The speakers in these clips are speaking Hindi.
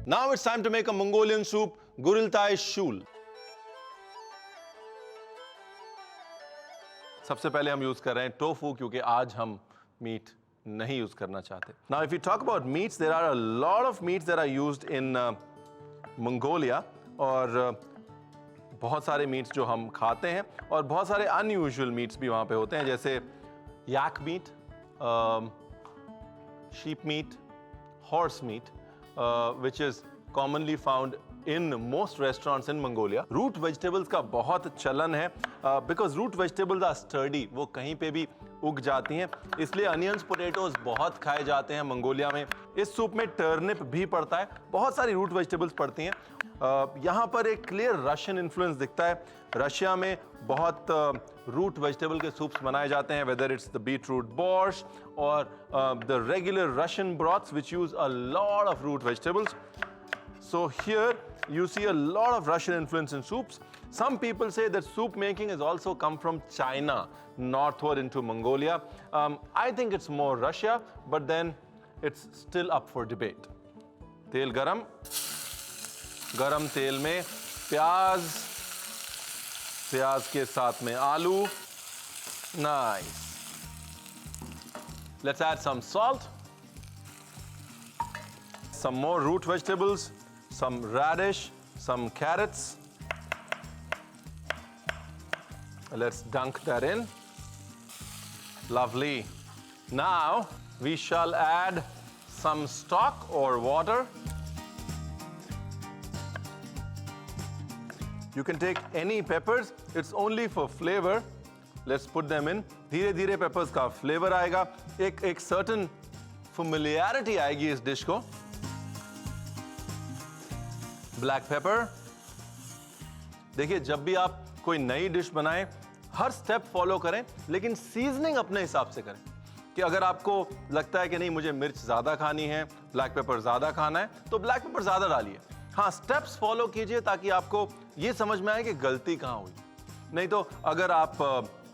Now it's time to make a Mongolian soup, Guriltai Shul. सबसे पहले हम यूज कर रहे हैं टोफू क्योंकि आज हम मीट नहीं यूज करना चाहते. Now if we talk about meats, there are a lot of meats that are used in Mongolia और बहुत सारे मीट्स जो हम खाते हैं और बहुत सारे अनयूजुअल मीट्स भी वहाँ पे होते हैं, जैसे yak meat, sheep meat, horse meat, which is commonly found in most restaurants in Mongolia. Root vegetables का बहुत चलन है because root vegetables are sturdy, वो कहीं पे भी उग जाती हैं, इसलिए onions, potatoes बहुत खाए जाते हैं मंगोलिया में. इस सूप में टर्निप भी पड़ता है, बहुत सारी रूट वेजिटेबल्स पड़ती हैं. यहाँ पर एक क्लियर रशियन इन्फ्लुएंस दिखता है. रशिया में बहुत रूट वेजिटेबल के सूप्स बनाए जाते हैं, whether it's the beetroot borscht or the regular Russian broths which use a lot of root vegetables. So here you see a lot of Russian influence in soups. Some people say that soup making has also come from China northward into Mongolia. I think it's more Russia, but then it's still up for debate. तेल गरम, गरम तेल में प्याज, प्याज के साथ में आलू. Nice. Let's add some salt, some more root vegetables, some radish, some carrots. Let's dunk that in. Lovely. Now we shall add some stock or water. You can take any peppers, it's only for flavor. Let's put them in. धीरे धीरे peppers का flavor आएगा, एक certain familiarity आएगी इस dish को. Black pepper. देखिए जब भी आप कोई नई डिश बनाएं, हर स्टेप फॉलो करें, लेकिन सीजनिंग अपने हिसाब से करें. कि अगर आपको लगता है कि नहीं मुझे मिर्च ज़्यादा खानी है, ब्लैक पेपर ज़्यादा खाना है, तो ब्लैक पेपर ज़्यादा डालिए. हाँ, स्टेप्स फॉलो कीजिए ताकि आपको ये समझ में आए कि गलती कहाँ हुई. नहीं तो अगर आप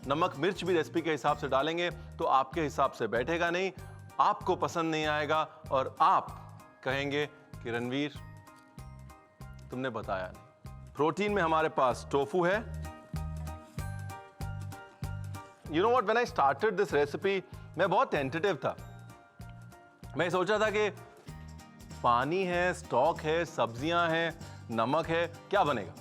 नमक मिर्च भी रेसिपी के हिसाब से डालेंगे तो आपके हिसाब से बैठेगा नहीं, आपको पसंद नहीं आएगा और आप कहेंगे कि रणवीर तुमने बताया नहीं. प्रोटीन में हमारे पास टोफू है. You know what, when I started this recipe, मैं बहुत टेंटेटिव था. मैं सोच रहा था कि पानी है, स्टॉक है, सब्जियां हैं, नमक है, क्या बनेगा.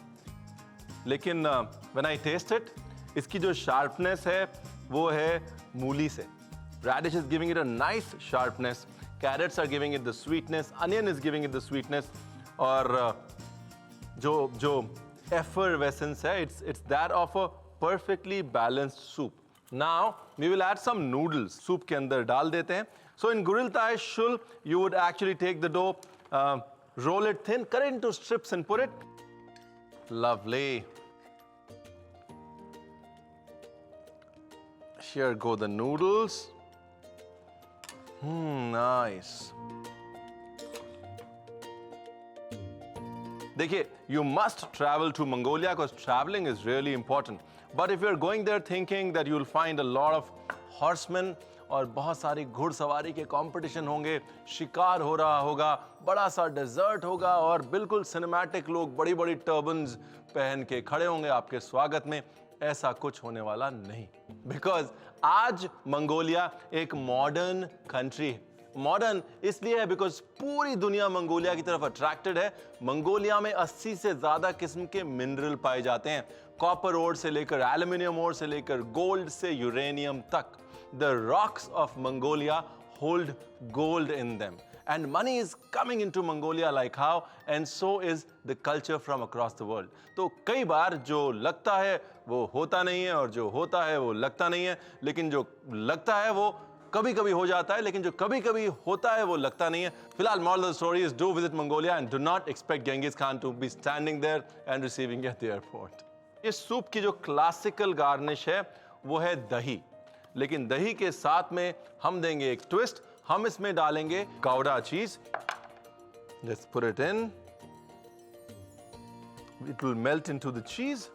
लेकिन when I taste it, इसकी जो शार्पनेस है वो है मूली से. Radish is giving it a nice sharpness. Carrots are giving it the sweetness. Onion is giving it the sweetness. और जो effervescence है, it's that of a perfectly balanced soup. Now we will add some noodles. soup के अंदर डाल देते हैं. So in Guriltai Shul, you would actually take the dough, roll it thin, cut it into strips and put it. Lovely. Here go the noodles. Nice. देखिए, you must travel to Mongolia because traveling is really important. But if you're going there thinking that you'll find a lot of horsemen और बहुत सारी घुड़सवारी के कंपटीशन होंगे, शिकार हो रहा होगा, बड़ा सा डेजर्ट होगा और बिल्कुल सिनेमैटिक लोग बड़ी बड़ी टर्बन्स पहन के खड़े होंगे आपके स्वागत में, ऐसा कुछ होने वाला नहीं. बिकॉज आज मंगोलिया एक मॉडर्न कंट्री है. मॉडर्न इसलिए है बिकॉज पूरी दुनिया मंगोलिया की तरफ अट्रैक्टेड है. मंगोलिया में 80 से ज्यादा किस्म के मिनरल पाए जाते हैं. कॉपर ओर से लेकर एल्यूमिनियम ओर से लेकर गोल्ड से यूरेनियम तक. The rocks of Mongolia hold gold in them and money is coming into Mongolia like how, and so is the culture from across the world. तो कई बार जो लगता है वो होता नहीं है और जो होता है वो लगता नहीं है, लेकिन जो लगता है वो कभी कभी हो जाता है, लेकिन जो कभी कभी होता है वो लगता नहीं है. फिलहाल moral of the story is do visit Mongolia and do not expect Genghis Khan to be standing there and receiving you at the airport. इस सूप की जो क्लासिकल गार्निश है वो है दही, लेकिन दही के साथ में हम देंगे एक ट्विस्ट. हम इसमें डालेंगे गाउडा चीज. Let's put it in. It will melt into the cheese.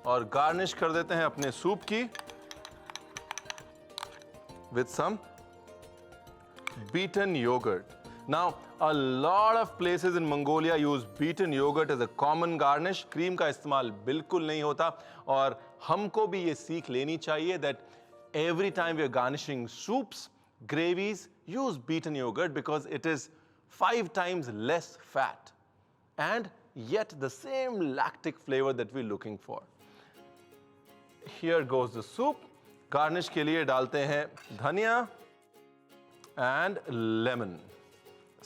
और गार्निश कर देते हैं अपने सूप की with some beaten yogurt. Now, a lot of places in Mongolia use beaten yogurt as a common garnish. Cream का इस्तेमाल बिल्कुल नहीं होता और हमको भी ये सीख लेनी चाहिए that every time we are garnishing soups, gravies, use beaten yogurt because it is 5 times less fat and yet the same lactic flavor that we're looking for. Here goes the soup. Garnish के लिए डालते हैं धनिया and lemon.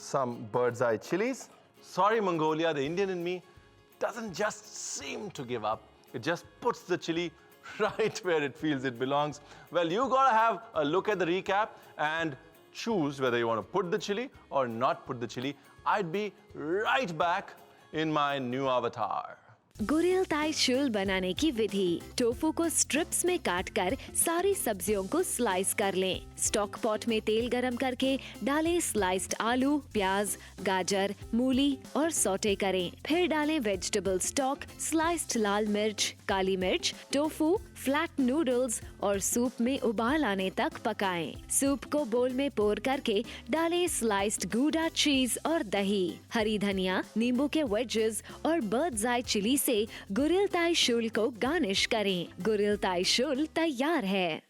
Some bird's eye chilies. Sorry Mongolia, the Indian in me doesn't just seem to give up. It just puts the chili right where it feels it belongs. Well, you gotta have a look at the recap and choose whether you want to put the chili or not put the chili. I'd be right back in my new avatar. गुरिल ताई शुल बनाने की विधि। टोफू को स्ट्रिप्स में काटकर सारी सब्जियों को स्लाइस कर लें। स्टॉक पॉट में तेल गरम करके डालें स्लाइस्ड आलू, प्याज, गाजर, मूली और सौटे करें। फिर डालें वेजिटेबल स्टॉक, स्लाइस्ड लाल मिर्च, काली मिर्च, टोफू, फ्लैट नूडल्स और सूप में उबाल आने तक पकाएं। सूप को बोल में पोर करके डालें स्लाइस्ड गूडा चीज और दही, हरी धनिया, नींबू के वेजेस और बर्ड्स आई चिली से गुरिल ताई शुल को गार्निश करें। गुरिल ताई शुल तैयार है।